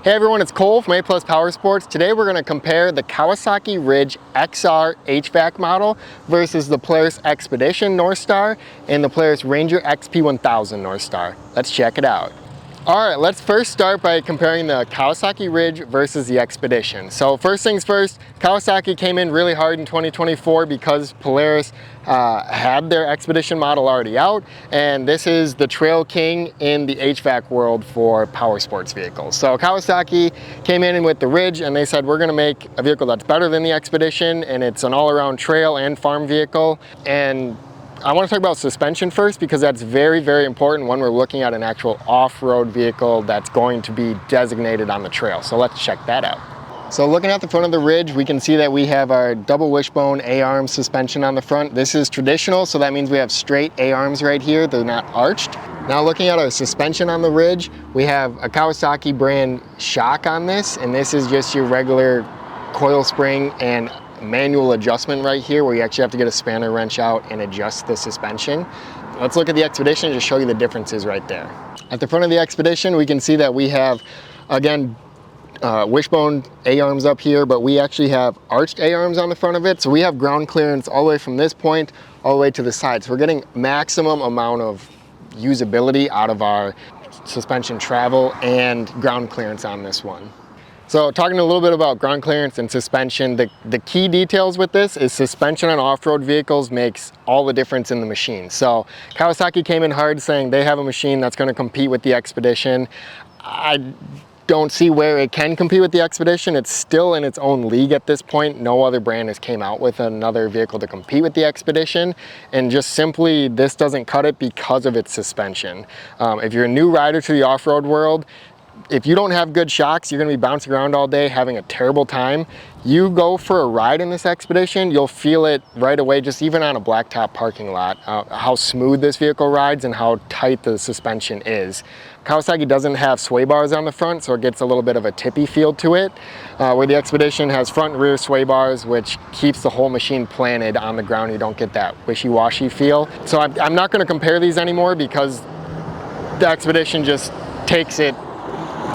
Hey everyone, it's Cole from A+ Power Sports. Today we're going to compare the Kawasaki Ridge XR HVAC model versus the Polaris Xpedition Northstar and the Polaris Ranger XP1000 Northstar. Let's check it out. Alright, let's first start by comparing the Kawasaki Ridge versus the Xpedition. So first things first, Kawasaki came in really hard in 2024 because Polaris had their Xpedition model already out, and this is the trail king in the HVAC world for power sports vehicles. So Kawasaki came in with the Ridge and they said, we're going to make a vehicle that's better than the Xpedition, and it's an all-around trail and farm vehicle. And I want to talk about suspension first because that's very, very important when we're looking at an actual off-road vehicle that's going to be designated on the trail. So let's check that out. So looking at the front of the Ridge, we can see that we have our double wishbone A-arm suspension on the front. This is traditional, so that means we have straight A-arms right here. They're not arched. Now looking at our suspension on the Ridge, we have a Kawasaki brand shock on this, and this is just your regular coil spring and manual adjustment right here where you actually have to get a spanner wrench out and adjust the suspension. Let's look at the Xpedition and just show you the differences right there. At the front of the Xpedition, we can see that we have, again, wishbone A-arms up here, but we actually have arched A-arms on the front of it. So we have ground clearance all the way from this point all the way to the side. So we're getting maximum amount of usability out of our suspension travel and ground clearance on this one. So talking a little bit about ground clearance and suspension, the key details with this is suspension on off-road vehicles makes all the difference in the machine. So Kawasaki came in hard saying they have a machine that's going to compete with the Xpedition. I don't see where it can compete with the Xpedition. It's still in its own league at this point. No other brand has came out with another vehicle to compete with the Xpedition, and just simply this doesn't cut it because of its suspension. If you're a new rider to the off-road world, if you don't have good shocks, you're going to be bouncing around all day having a terrible time. You go for a ride in this Xpedition, you'll feel it right away, just even on a blacktop parking lot, how smooth this vehicle rides and how tight the suspension is. Kawasaki doesn't have sway bars on the front, so it gets a little bit of a tippy feel to it, where the Xpedition has front and rear sway bars, which keeps the whole machine planted on the ground. You don't get that wishy-washy feel. So I'm not going to compare these anymore because the Xpedition just takes it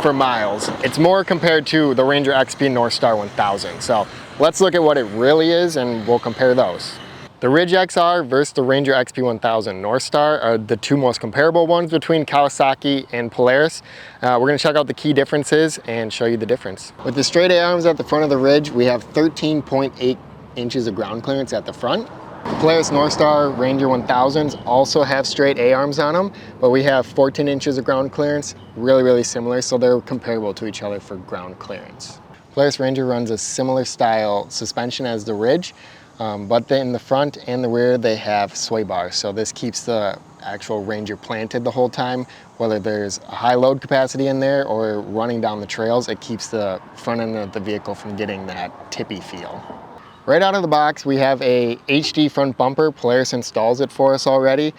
for miles. It's more compared to the Ranger XP Northstar 1000. So let's look at what it really is and we'll compare those. The Ridge XR versus the Ranger XP 1000 Northstar are the two most comparable ones between Kawasaki and Polaris. We're going to check out the key differences and show you the difference. With the straight A-arms at the front of the Ridge, we have 13.8 inches of ground clearance at the front. The Polaris Northstar Ranger 1000s also have straight A-arms on them, but we have 14 inches of ground clearance, really similar, so they're comparable to each other for ground clearance. Polaris Ranger runs a similar style suspension as the Ridge, but in the front and the rear they have sway bars, so this keeps the actual Ranger planted the whole time. Whether there's a high load capacity in there or running down the trails, it keeps the front end of the vehicle from getting that tippy feel. Right out of the box, we have a HD front bumper. Polaris installs it for us already.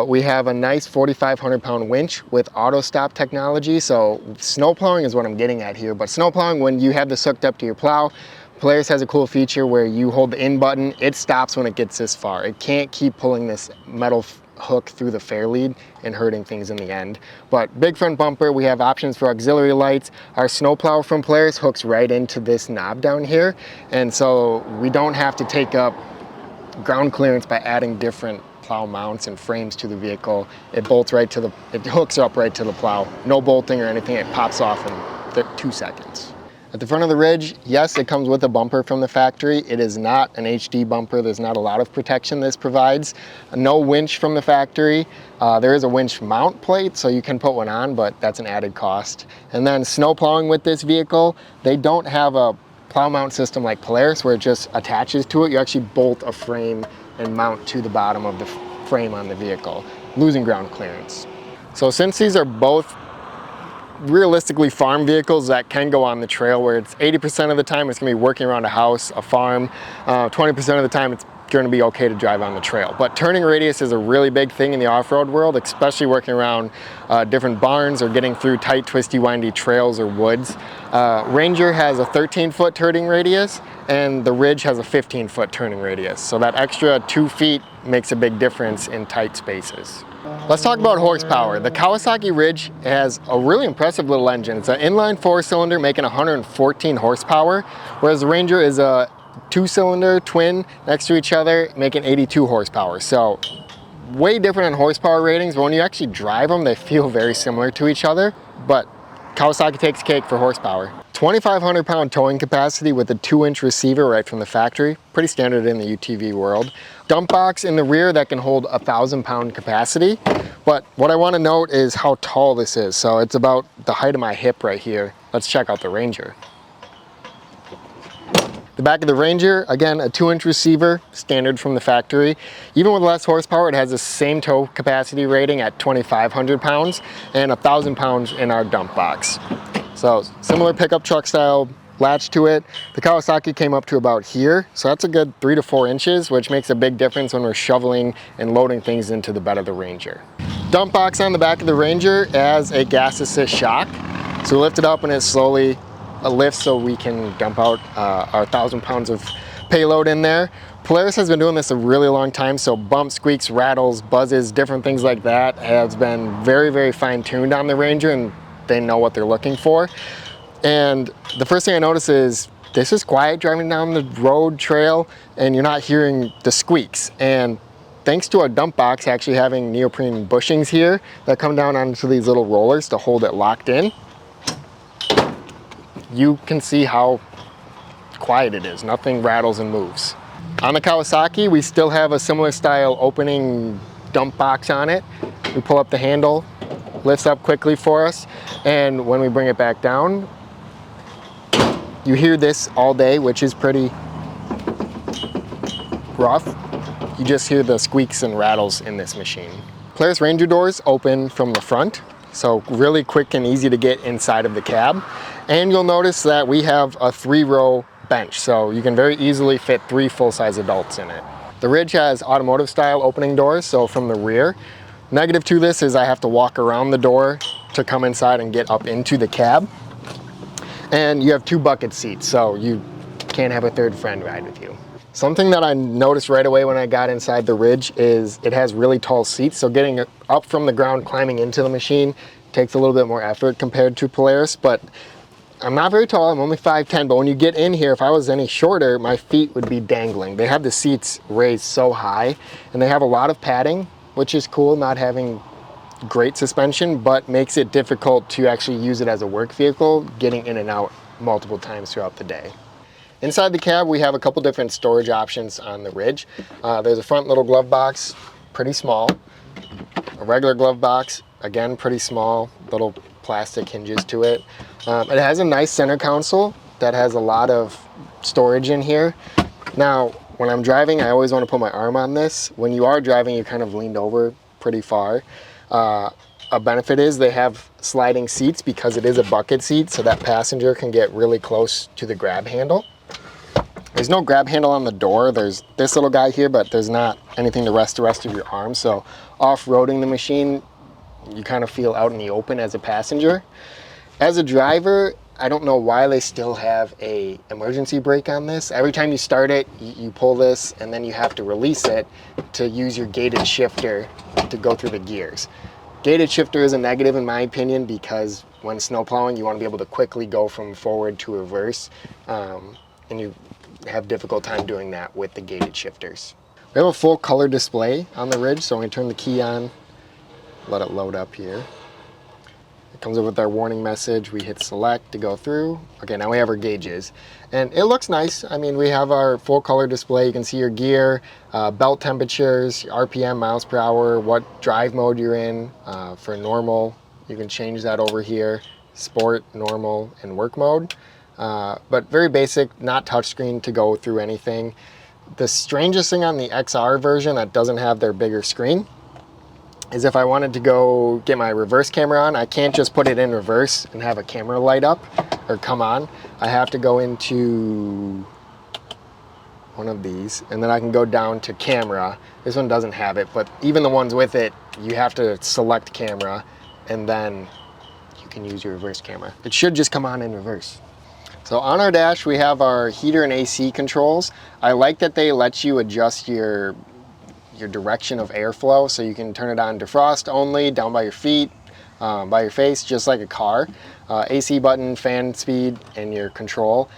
We have a nice 4,500 pound winch with auto stop technology. So snow plowing is what I'm getting at here, but snow plowing, when you have this hooked up to your plow, Polaris has a cool feature where you hold the in button, it stops when it gets this far. It can't keep pulling this metal hook through the fair lead and hurting things in the end. But big front bumper, we have options for auxiliary lights. Our snowplow from Polaris hooks right into this knob down here, and so we don't have to take up ground clearance by adding different plow mounts and frames to the vehicle. It bolts right to the, it hooks up right to the plow. No bolting or anything, it pops off in 2 seconds. At the front of the Ridge, yes, it comes with a bumper from the factory. It is not an HD bumper. There's not a lot of protection this provides. No winch from the factory. There is a winch mount plate, so you can put one on, but that's an added cost. And then snow plowing with this vehicle, they don't have a plow mount system like Polaris where it just attaches to it. You actually bolt a frame and mount to the bottom of the frame on the vehicle, losing ground clearance. So since these are both realistically farm vehicles that can go on the trail, where it's 80% of the time it's going to be working around a house, a farm, 20% of the time it's going to be okay to drive on the trail. But turning radius is a really big thing in the off-road world, especially working around different barns or getting through tight, twisty, windy trails or woods. Ranger has a 13-foot turning radius, and the Ridge has a 15-foot turning radius. So that extra 2 feet makes a big difference in tight spaces. Let's talk about horsepower. The Kawasaki Ridge has a really impressive little engine. It's an inline 4-cylinder making 114 horsepower, whereas the Ranger is a 2-cylinder twin next to each other making 82 horsepower. So way different in horsepower ratings, but when you actually drive them, they feel very similar to each other. But Kawasaki takes cake for horsepower. 2,500 pound towing capacity with a 2-inch receiver right from the factory. Pretty standard in the UTV world. Dump box in the rear that can hold 1,000 pound capacity. But what I want to note is how tall this is. So it's about the height of my hip right here. Let's check out the Ranger. The back of the Ranger, again, a 2-inch receiver, standard from the factory. Even with less horsepower, it has the same tow capacity rating at 2,500 pounds and 1,000 pounds in our dump box. So similar pickup truck style latch to it. The Kawasaki came up to about here, so that's a good 3 to 4 inches, which makes a big difference when we're shoveling and loading things into the bed of the Ranger. Dump box on the back of the Ranger has a gas assist shock. So we lift it up and it slowly lifts so we can dump out our 1,000 pounds of payload in there. Polaris has been doing this a really long time, so bumps, squeaks, rattles, buzzes, different things like that has been very, very fine-tuned on the Ranger, and they know what they're looking for. And the first thing I notice is this is quiet driving down the road trail and you're not hearing the squeaks. And thanks to our dump box actually having neoprene bushings here that come down onto these little rollers to hold it locked in, you can see how quiet it is. Nothing rattles and moves. On the Kawasaki, we still have a similar style opening dump box on it. We pull up the handle, lifts up quickly for us, and when we bring it back down, you hear this all day, which is pretty rough. You just hear the squeaks and rattles in this machine. Polaris Ranger doors open from the front, so really quick and easy to get inside of the cab. And you'll notice that we have a 3-row bench, so you can very easily fit 3 full-size adults in it. The Ridge has automotive style opening doors, so from the rear. Negative to this is I have to walk around the door to come inside and get up into the cab. And you have 2 bucket seats, so you can't have a third friend ride with you. Something that I noticed right away when I got inside the Ridge is it has really tall seats, so getting up from the ground, climbing into the machine takes a little bit more effort compared to Polaris, but I'm not very tall, I'm only 5'10", but when you get in here, if I was any shorter, my feet would be dangling. They have the seats raised so high, and they have a lot of padding, which is cool, not having great suspension, but makes it difficult to actually use it as a work vehicle, getting in and out multiple times throughout the day. Inside the cab, we have a couple different storage options on the Ridge. There's a front little glove box, pretty small. A regular glove box, again, pretty small, little plastic hinges to it. It has a nice center console that has a lot of storage in here. Now, when I'm driving, I always want to put my arm on this. When you are driving, you're kind of leaned over pretty far. A benefit is they have sliding seats because it is a bucket seat, so that passenger can get really close to the grab handle. There's no grab handle on the door. There's this little guy here, but there's not anything to rest the rest of your arm. So off-roading the machine, you kind of feel out in the open as a passenger. As a driver, I don't know why they still have a emergency brake on this. Every time you start it, you pull this and then you have to release it to use your gated shifter to go through the gears. Gated shifter is a negative in my opinion because when snow plowing, you want to be able to quickly go from forward to reverse, and you have difficult time doing that with the gated shifters. We have a full color display on the Ridge, so when we turn the key on, let it load up here. It comes up with our warning message. We hit select to go through. Okay, now we have our gauges. And it looks nice. I mean, we have our full color display. You can see your gear, belt temperatures, RPM, miles per hour, what drive mode you're in. For normal, you can change that over here. Sport, normal, and work mode. But very basic, not touchscreen to go through anything. The strangest thing on the XR version that doesn't have their bigger screen is if I wanted to go get my reverse camera on, I can't just put it in reverse and have a camera light up or come on. I have to go into one of these, and then I can go down to camera. This one doesn't have it, but even the ones with it, you have to select camera, and then you can use your reverse camera. It should just come on in reverse. So on our dash, we have our heater and AC controls. I like that they let you adjust your direction of airflow, so you can turn it on defrost only, down by your feet, by your face, just like a car. AC button, fan speed, and your control.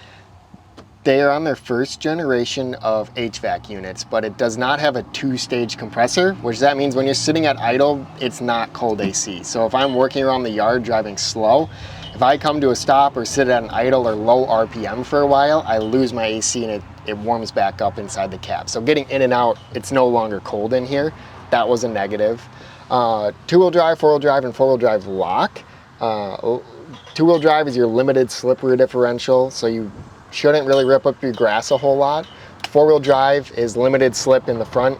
They are on their first generation of HVAC units, but it does not have a 2-stage compressor, which that means when you're sitting at idle, it's not cold AC. So if I'm working around the yard driving slow, if I come to a stop or sit at an idle or low RPM for a while, I lose my AC and it warms back up inside the cab. So getting in and out, it's no longer cold in here. That was a negative. 2-wheel drive, 4-wheel drive, and 4-wheel drive lock. 2-wheel drive is your limited slip rear differential, so you shouldn't really rip up your grass a whole lot. 4-wheel drive is limited slip in the front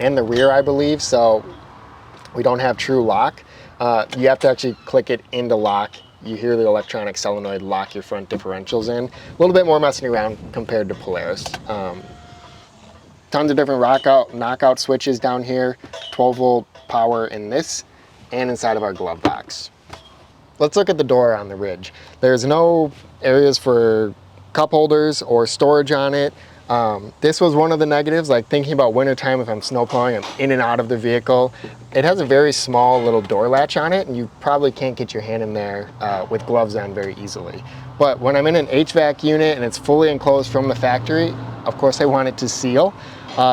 and the rear, I believe, so we don't have true lock. You have to actually click it into lock. You hear the electronic solenoid lock your front differentials in. A little bit more messing around compared to Polaris. Tons of different knockout switches down here, 12-volt power in this and inside of our glove box. Let's look at the door on the Ridge. There's no areas for cup holders or storage on it. This was one of the negatives, like thinking about wintertime, if I'm snow plowing, I'm in and out of the vehicle. It has a very small little door latch on it, and you probably can't get your hand in there with gloves on very easily. But when I'm in an HVAC unit and it's fully enclosed from the factory, of course I want it to seal.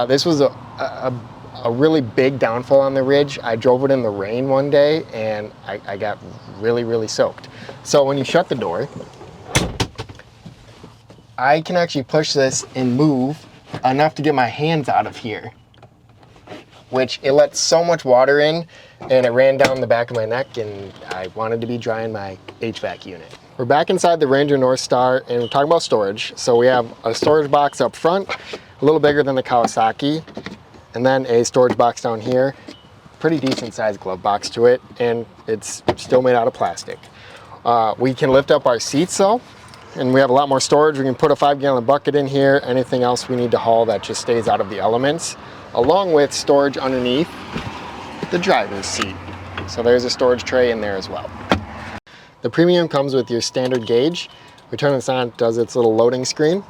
This was a really big downfall on the Ridge. I drove it in the rain one day and I got really soaked. So when you shut the door, I can actually push this and move enough to get my hands out of here, which it lets so much water in, and it ran down the back of my neck, and I wanted to be drying my HVAC unit. We're back inside the Ranger Northstar, and we're talking about storage. So we have a storage box up front, a little bigger than the Kawasaki, and then a storage box down here, pretty decent sized glove box to it, and it's still made out of plastic. We can lift up our seats though, and we have a lot more storage. We can put a 5-gallon bucket in here, anything else we need to haul that just stays out of the elements, along with storage underneath the driver's seat. So there's a storage tray in there as well. The Premium comes with your standard gauge. We turn this on, it does its little loading screen,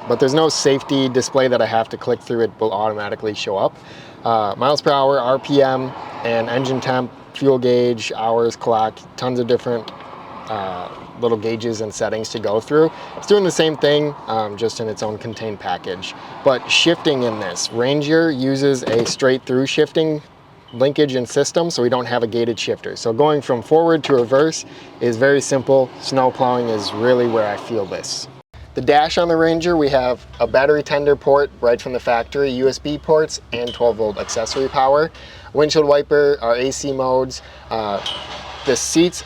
but there's no safety display that I have to click through. It will automatically show up. Miles per hour, RPM, and engine temp, fuel gauge, hours, clock, tons of different little gauges and settings to go through. It's doing the same thing, just in its own contained package. But shifting in this, Ranger uses a straight through shifting linkage and system, so we don't have a gated shifter. So going from forward to reverse is very simple. Snow plowing is really where I feel this. The dash on the Ranger, we have a battery tender port right from the factory, USB ports, and 12-volt accessory power. Windshield wiper, our AC modes. The seats,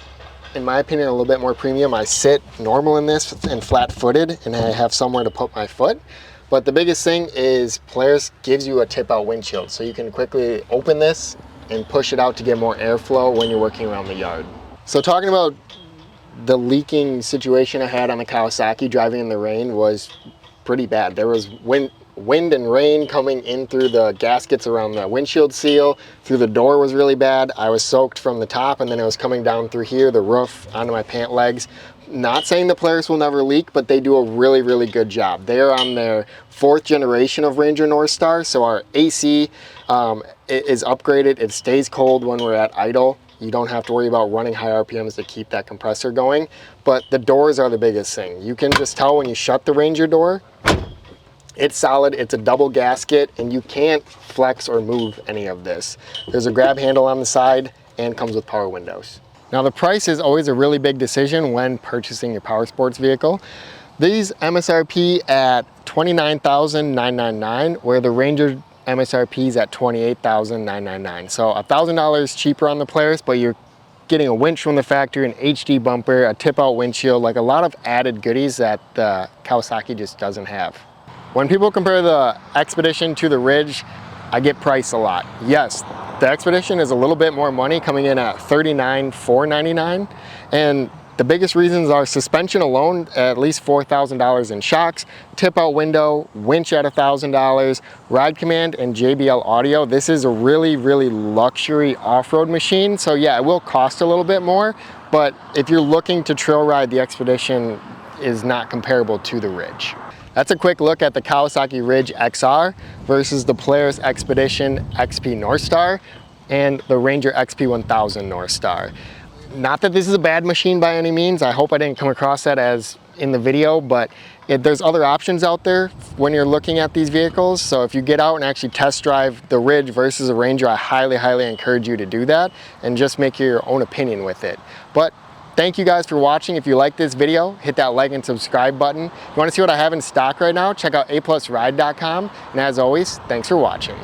in my opinion, a little bit more premium. I sit normal in this and flat-footed, and I have somewhere to put my foot. But the biggest thing is Polaris gives you a tip-out windshield, so you can quickly open this and push it out to get more airflow when you're working around the yard. So talking about the leaking situation I had on the Kawasaki driving in the rain was pretty bad. There was wind and rain coming in through the gaskets around the windshield seal. Through the door was really bad. I was soaked from the top, and then it was coming down through here, the roof, onto my pant legs. Not saying the Polaris will never leak, but they do a really good job. They are on their 4th generation of Ranger Northstar, so our AC is upgraded. It stays cold when we're at idle. You don't have to worry about running high RPMs to keep that compressor going. But the doors are the biggest thing. You can just tell when you shut the Ranger door, it's solid, it's a double gasket, and you can't flex or move any of this. There's a grab handle on the side and comes with power windows. Now the price is always a really big decision when purchasing your power sports vehicle. These MSRP at $29,999, where the Ranger MSRP is at $28,999. So $1,000 cheaper on the Polaris, but you're getting a winch from the factory, an HD bumper, a tip-out windshield, like a lot of added goodies that the Kawasaki just doesn't have. When people compare the Xpedition to the Ridge, I get priced a lot. Yes, the Xpedition is a little bit more money, coming in at $39,499, and The biggest reasons are suspension alone, at least $4,000 in shocks, tip out window, winch at $1,000, ride command, and JBL audio. This is a really, really luxury off-road machine. So yeah, it will cost a little bit more, but if you're looking to trail ride, the Xpedition is not comparable to the Ridge. That's a quick look at the Kawasaki Ridge XR versus the Polaris Xpedition XP Northstar and the Ranger XP 1000 Northstar. Not that this is a bad machine by any means. I hope I didn't come across that as in the video, but there's other options out there when you're looking at these vehicles. So if you get out and actually test drive the Ridge versus a Ranger, I highly, highly encourage you to do that and just make your own opinion with it. But thank you guys for watching. If you like this video, hit that like and subscribe button. If you want to see what I have in stock right now, check out aplusride.com. And as always, thanks for watching.